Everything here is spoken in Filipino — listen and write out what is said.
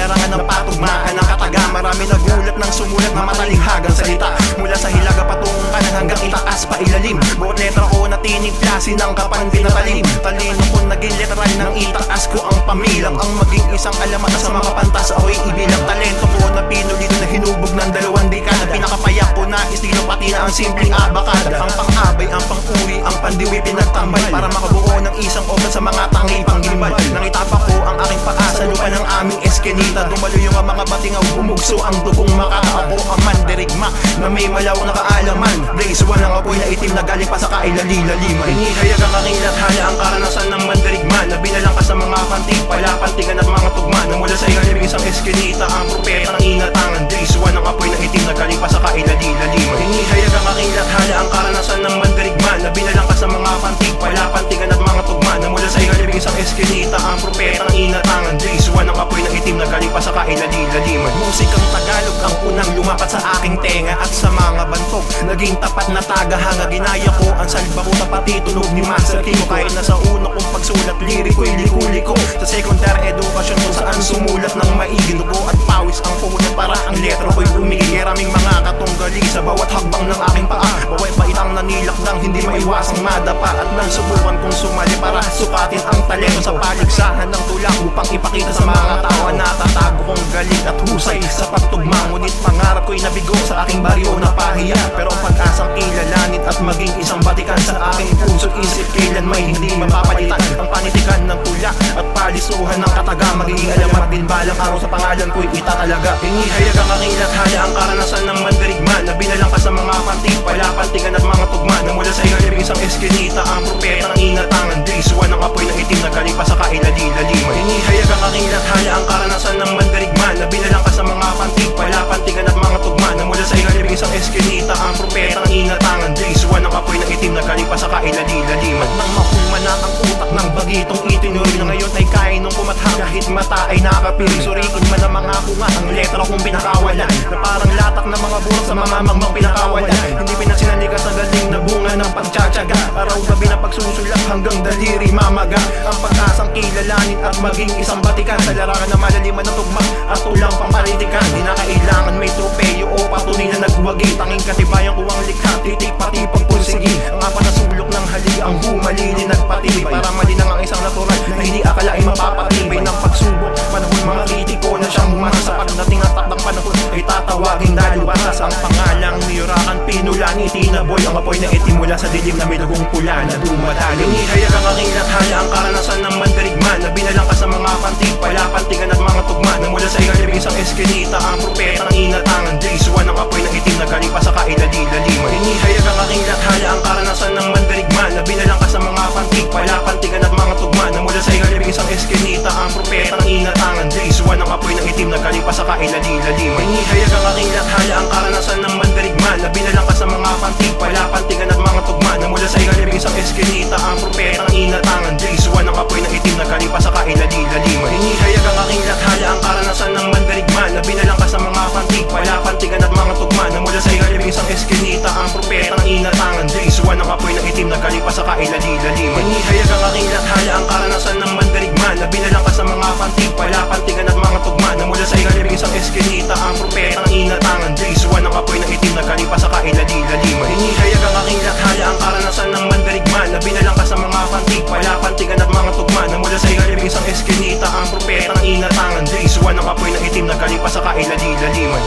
larangan ng patugmaan ng kataga. Marami nagulat ng sumulat na matalinghagang salita, mula sa hilaga patungong kanan hanggang itaas pa ilalim. Bawat letra ko na tinigla, sinangkapan pinatalim. Talino ko naging literal ng itaas ko ang pamilang. Ang maging isang alamat sa mga pantas, ako'y ibilang. Talento ko na pinulito na hinubog ng 2 dekada. Pinakapayak ko na estilo pati na ang simpleng abakada. Ang pang-abay, ang pang-uwi, ang pandiwi pinagtambal para makabuo ng isang obra sa mga tangi panggimbal. Nangitapa ko ang aking paa sa lupa ng aming eskenita. Dumalo yung mga batingaw, bumugso ang dugong makakaapo. Ang mandirigma na may malaw na kaalaman. Blaze one ang apoy na itim na galing pa sa kailali-laliman. Inihayag ang aking lathala, ang karanasan ng mandirigma na binalang ka sa mga pantig, palapantigan at mga tugma na mula sa ilalim isang eskenita. Ang propeta ng inatangan, Blaze one ang apoy na itim na galing pa sa kailali-laliman. Inihayag ang aking lathala, ang karanasan ng mandirigma na binalang ka sa mga pantig, palapantigan at mga tugma na mula sa ilalim isang eskenita. Ang propeta ng inatangan, Blaze one ang apoy na itim na galing pa sa kailali-laliman. Musikang Tagalog ang unang lumapat sa aking tenga at sa mga bantog. Naging tapat na tagahanga, ginaya ko ang salbakuta pati tunog ni Master King. Kahit na sa una kong pagsulat, liriko'y liko-liko. Sa secondary edukasyon kung saan sumulat ng maigi, dugo at pawis ang puhunan para ang letra ko'y umigi. Maraming mga katunggali sa bawat hakbang ng aking paa. Bawat baitang nanilak nang hindi maiwasang madapa. At nang subukan kong sumali para sukatin ang talento sa paligsahan ng tulak, upang ipakita sa mga tao na tatago kong galing at husay sa pagtugma. Ngunit pangarap ko'y nabigo sa aking baryo na pahiya. Pero ang pag-asang kilalanin at maging isang batikan sa aking puso't isip, kailan may hindi mapapalitan. Ang panitikan ng tulak at palisuhan ng kataga, magiging alamat din balang araw sa pangalan ko'y itatalaga. Inihayag ang aking lathala, ang karanasan ng mandirigma na binalang ka sa mga pantig, palapantigan at mga tugma na mula sa ilalim isang eskenita. Ang propeta ng inatangan, Blaze one ang apoy na itim na galing pa sa kailali-laliman. Inihayag ang aking lathala, ang karanasan ng mandirigma na binalang ka sa mga pantig, palapantigan at mga tugma na mula sa ilalim isang eskenita. Ang propeta ng inatangan, Blaze one ang apoy na itim na galing pa sa kailali-laliman. Nang mahulma na ang utak ng bagitong itinuloy na ngayon ay kain nung kumatha, kahit mata ay nakapiring. Suriin man ang mga kunga, ang letra kong pinakawalan, na parang latak na mga burok sa mamamagmang pinakawalan. Hindi pinagsinanigas sa galing na bunga ng pagtsatsaga, araw gabi na pagsusulap hanggang daliri mamaga. Ang pag-asang kilalanin at maging isang batikan sa larangan na malaliman na tugma at ulang pamparitikan. Di na kailangan may tropeyo o patunay na nagwagi, tanging katibayan ko ang likha, titik pati pagpursigi. Ang apat na sulok ng halik ang humalili nagpatibay, para malinang ang isang natural na hindi akalain mapapatibay ng pagsubok. Panahon mga kritiko na siyang humasa sa pagdating at takdang panahon ay tatawaging dalubatas. Ang pangalang niyurakan pinulani, tinaboy ang apoy na itim mula sa dilim na may lugong pula na dumadalo. Inihayag ang aking lathala, ang karanasan ng mandirigma na binalang ka sa mga pantig, palapantigan at mga tugma na mula sa ilalim isang eskenita. Ang propeta ng inatangan, Blaze one ang apoy na itim na galing pa sa kailali-laliman. Inihayag ang aking lathala, ang karanasan ng mandirigma na binalang ka sa mga pantig, palapantigan at mga tugma na mula sa ilalim isang eskenita. Ang propeta ng inatangan, Blaze one ang apoy na itim na galing pa sa kailali-laliman. Inihayag ang aking lathala, ang karanasan ng mandirigma na binalang ka sa mga pantig, palapantigan at mga tugma na mula sa ilalim isang eskenita. Ang propeta ng inatangan, Blaze one ang apoy na itim na galing pa sa kailali-laliman. Inihayag ang aking lathala, ang karanasan ng mandirigma na binalang ka sa mga pantig, palapantigan at mga tugma na mula sa ilalim isang eskenita. Ang propeta ng inatangan, Blaze one ang apoy na itim na galing pa sa kailali-laliman. Inihayag ang aking lathala, ang karanasan ng mandirigma na binalang ka sa mga pantig, palapantigan at mga tugma na mula sa ilalim isang eskenita. Ang propeta ng inatangan, Blaze one ang apoy na itim na galing pa sa kailali-laliman. Inihayag ang aking lathala, ang karanasan ng mandirigma na binalang ka sa mga pantig, palapantigan at mga tugma na mula sa ilalim isang eskenita. Ang propeta ng inatangan, Blaze one ang apoy na itim na galing pa sa kailali-laliman.